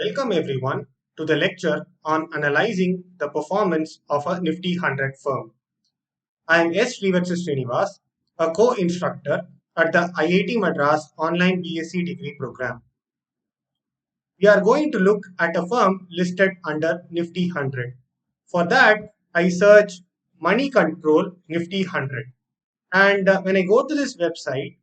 Welcome everyone to the lecture on analyzing the performance of a Nifty 100 firm. I am S. Srinivas, a co-instructor at the IIT Madras online BSc degree program. We are going to look at a firm listed under Nifty 100. For that, I search Money Control Nifty 100. And when I go to this website,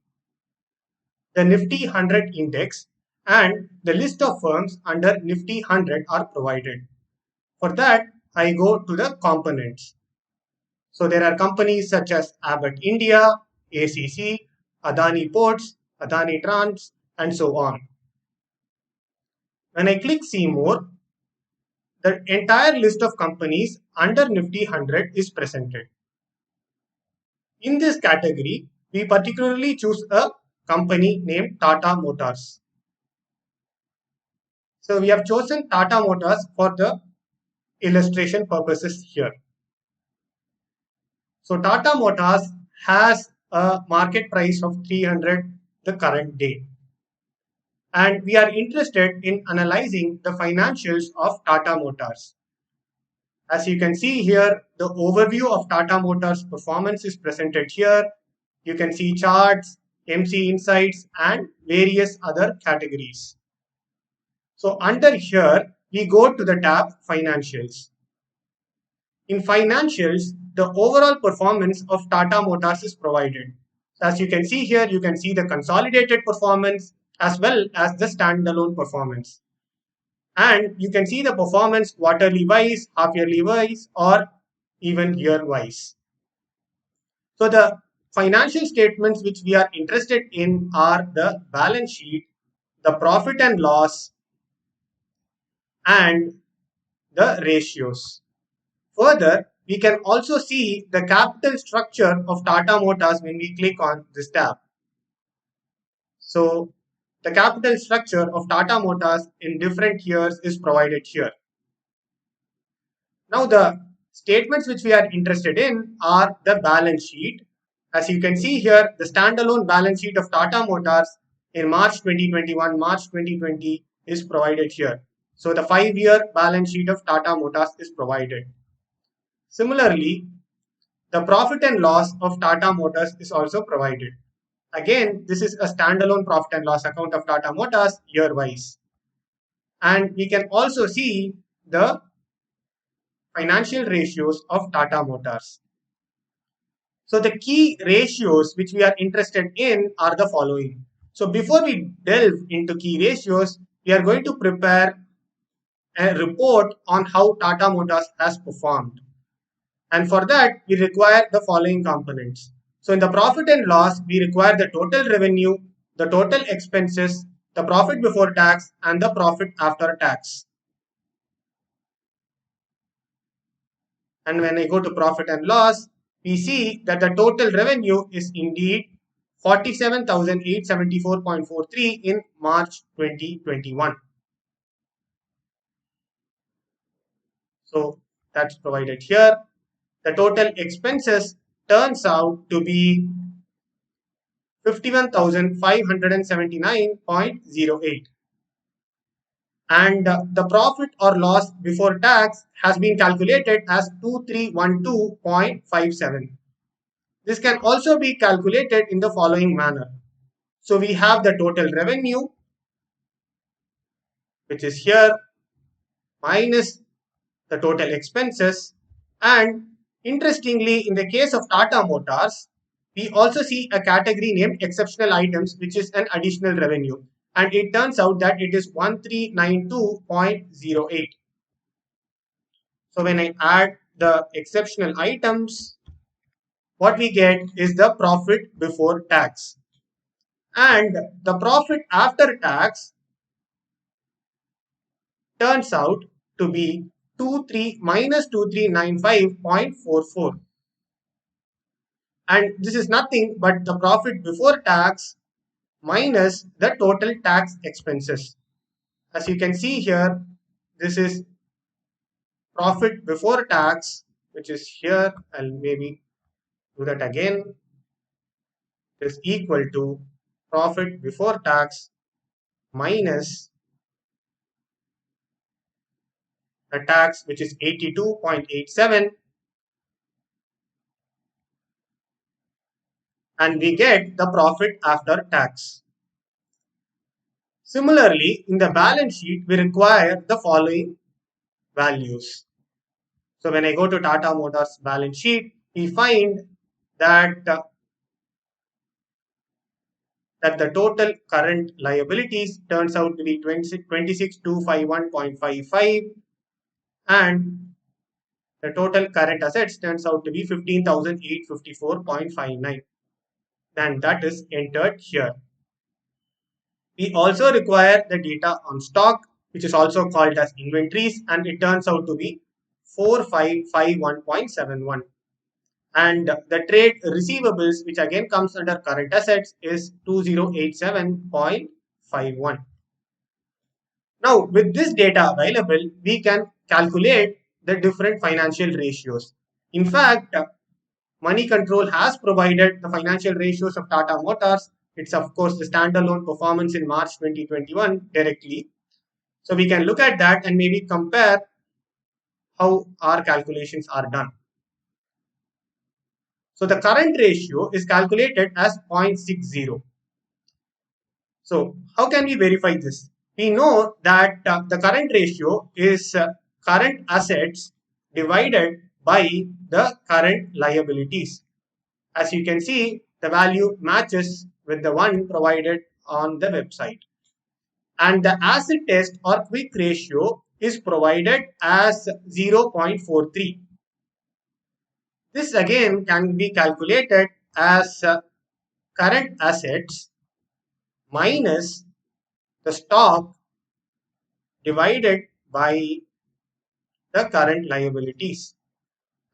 the Nifty 100 index and the list of firms under Nifty 100 are provided. For that, I go to the components. So there are companies such as Abbott India, ACC, Adani Ports, Adani Trans, and so on. When I click See More, the entire list of companies under Nifty 100 is presented. In this category, we particularly choose a company named Tata Motors. So we have chosen Tata Motors for the illustration purposes here. So Tata Motors has a market price of 300 the current day. And we are interested in analyzing the financials of Tata Motors. As you can see here, the overview of Tata Motors performance is presented here. You can see charts, MC insights, and various other categories. So under here, we go to the tab Financials. In financials, the overall performance of Tata Motors is provided. As you can see here, you can see the consolidated performance as well as the standalone performance. And you can see the performance quarterly wise, half yearly wise, or even year wise. So the financial statements which we are interested in are the balance sheet, the profit and loss, and the ratios. Further, we can also see the capital structure of Tata Motors when we click on this tab. So the capital structure of Tata Motors in different years is provided here. Now the statements which we are interested in are the balance sheet. As you can see here, the standalone balance sheet of Tata Motors in March 2021, March 2020 is provided here. So the 5-year balance sheet of Tata Motors is provided. Similarly, the profit and loss of Tata Motors is also provided. Again, this is a standalone profit and loss account of Tata Motors year-wise. And we can also see the financial ratios of Tata Motors. So the key ratios which we are interested in are the following. So before we delve into key ratios, we are going to prepare a report on how Tata Motors has performed. And for that, we require the following components. So in the profit and loss, we require the total revenue, the total expenses, the profit before tax, and the profit after tax. And when I go to profit and loss, we see that the total revenue is indeed 47,874.43 in March 2021. So that's provided here. The total expenses turns out to be 51,579.08. And the profit or loss before tax has been calculated as 2312.57. This can also be calculated in the following manner. So we have the total revenue, which is here, minus the total expenses. And interestingly, in the case of Tata Motors, we also see a category named exceptional items, which is an additional revenue. And it turns out that it is 1392.08. So when I add the exceptional items, what we get is the profit before tax. And the profit after tax turns out to be 2395.44. And this is nothing but the profit before tax minus the total tax expenses. As you can see here, this is profit before tax, which is here. I'll maybe do that again. Is equal to profit before tax minus the tax, which is 82.87, and we get the profit after tax. Similarly, in the balance sheet, we require the following values. So when I go to Tata Motors balance sheet, we find that that the total current liabilities turns out to be 26,251.55, and the total current assets turns out to be 15,854.59. And that is entered here. We also require the data on stock, which is also called as inventories, and it turns out to be 4551.71. And the trade receivables, which again comes under current assets, is 2087.51. Now, with this data available, we can calculate the different financial ratios. In fact, Money Control has provided the financial ratios of Tata Motors. It's, of course, the standalone performance in March 2021 directly. So we can look at that and maybe compare how our calculations are done. So the current ratio is calculated as 0.60. So how can we verify this? We know that the current ratio is current assets divided by the current liabilities. As you can see, the value matches with the one provided on the website. And the acid test or quick ratio is provided as 0.43. This again can be calculated as current assets minus the stock divided by the current liabilities.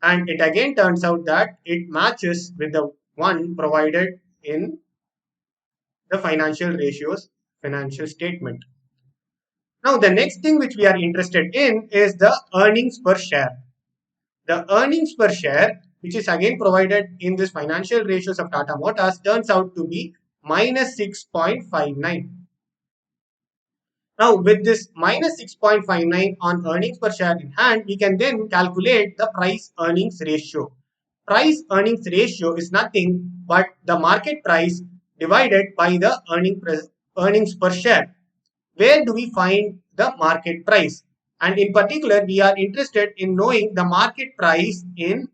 And it again turns out that it matches with the one provided in the financial ratios financial statement. Now, the next thing which we are interested in is the earnings per share. The earnings per share, which is again provided in this financial ratios of Tata Motors, turns out to be minus 6.59. Now, with this minus 6.59 on earnings per share in hand, we can then calculate the price earnings ratio. Price earnings ratio is nothing but the market price divided by the earnings per share. Where do we find the market price? And in particular, we are interested in knowing the market price in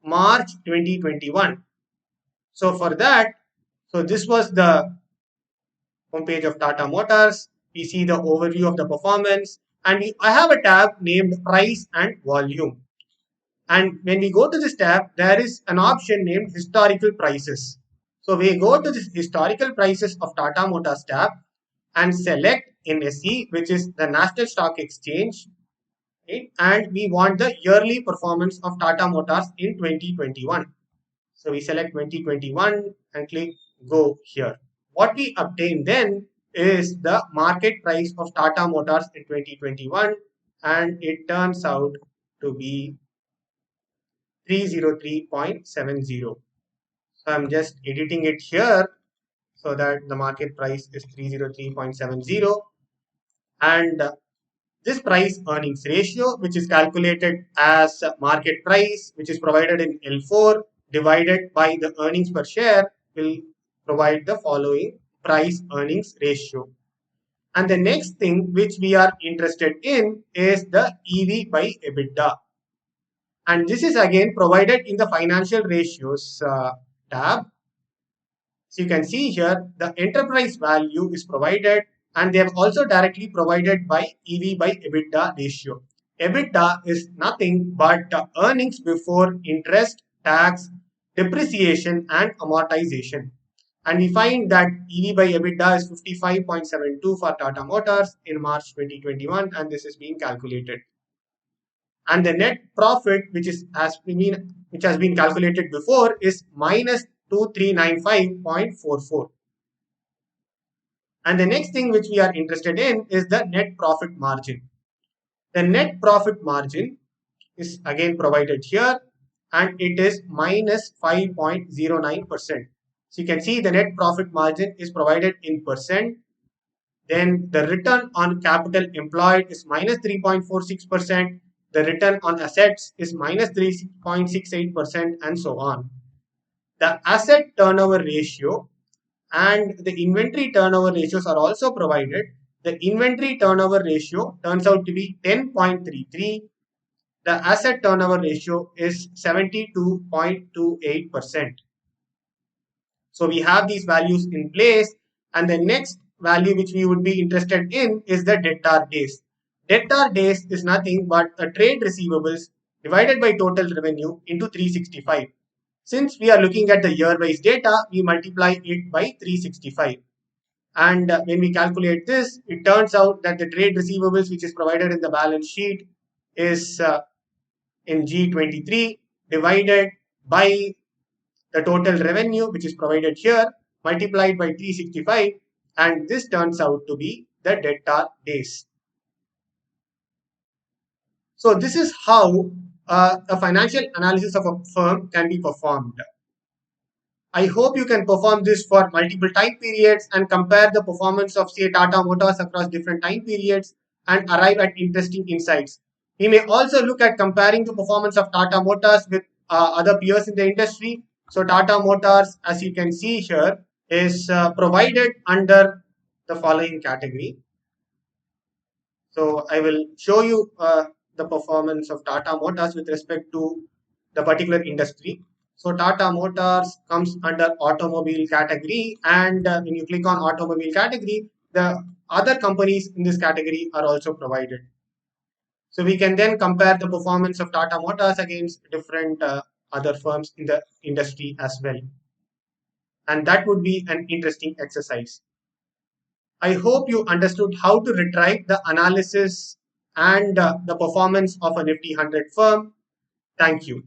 March 2021. So for that, this was the homepage of Tata Motors. We see the overview of the performance, and I have a tab named price and volume. And when we go to this tab, there is an option named historical prices. So we go to this historical prices of Tata Motors tab and select NSE, which is the National Stock Exchange. Right? And we want the yearly performance of Tata Motors in 2021. So we select 2021 and click go here. What we obtain then is the market price of Tata Motors in 2021, and it turns out to be 303.70. So I'm just editing it here so that the market price is 303.70, and this price earnings ratio, which is calculated as market price, which is provided in L4 divided by the earnings per share, will provide the following price earnings ratio. And the next thing which we are interested in is the EV by EBITDA. And this is again provided in the financial ratios tab. So you can see here the enterprise value is provided, and they have also directly provided by EV by EBITDA ratio. EBITDA is nothing but earnings before interest, tax, depreciation and amortization. And we find that EV by EBITDA is 55.72 for Tata Motors in March 2021, and this is being calculated. And the net profit, which has been calculated before, is minus 2395.44. And the next thing which we are interested in is the net profit margin. The net profit margin is again provided here, and it is minus 5.09%. So you can see the net profit margin is provided in percent. Then the return on capital employed is minus 3.46%. the return on assets is minus 3.68%, and so on. The asset turnover ratio and the inventory turnover ratios are also provided. The inventory turnover ratio turns out to be 10.33. The asset turnover ratio is 72.28%. So we have these values in place, and the next value which we would be interested in is the debtor days. Debtor days is nothing but a trade receivables divided by total revenue into 365. Since we are looking at the year-wise data, we multiply it by 365. And when we calculate this, it turns out that the trade receivables which is provided in the balance sheet is in G23 divided by the total revenue which is provided here multiplied by 365, and this turns out to be the debtor days. So this is how a financial analysis of a firm can be performed. I hope you can perform this for multiple time periods and compare the performance of, say, Tata Motors across different time periods and arrive at interesting insights. We may also look at comparing the performance of Tata Motors with other peers in the industry. So, Tata Motors, as you can see here, is provided under the following category. So, I will show you the performance of Tata Motors with respect to the particular industry. So Tata Motors comes under automobile category, and when you click on automobile category, the other companies in this category are also provided. So we can then compare the performance of Tata Motors against different other firms in the industry as well. And that would be an interesting exercise. I hope you understood how to retrieve the analysis and the performance of a Nifty 100 firm. Thank you.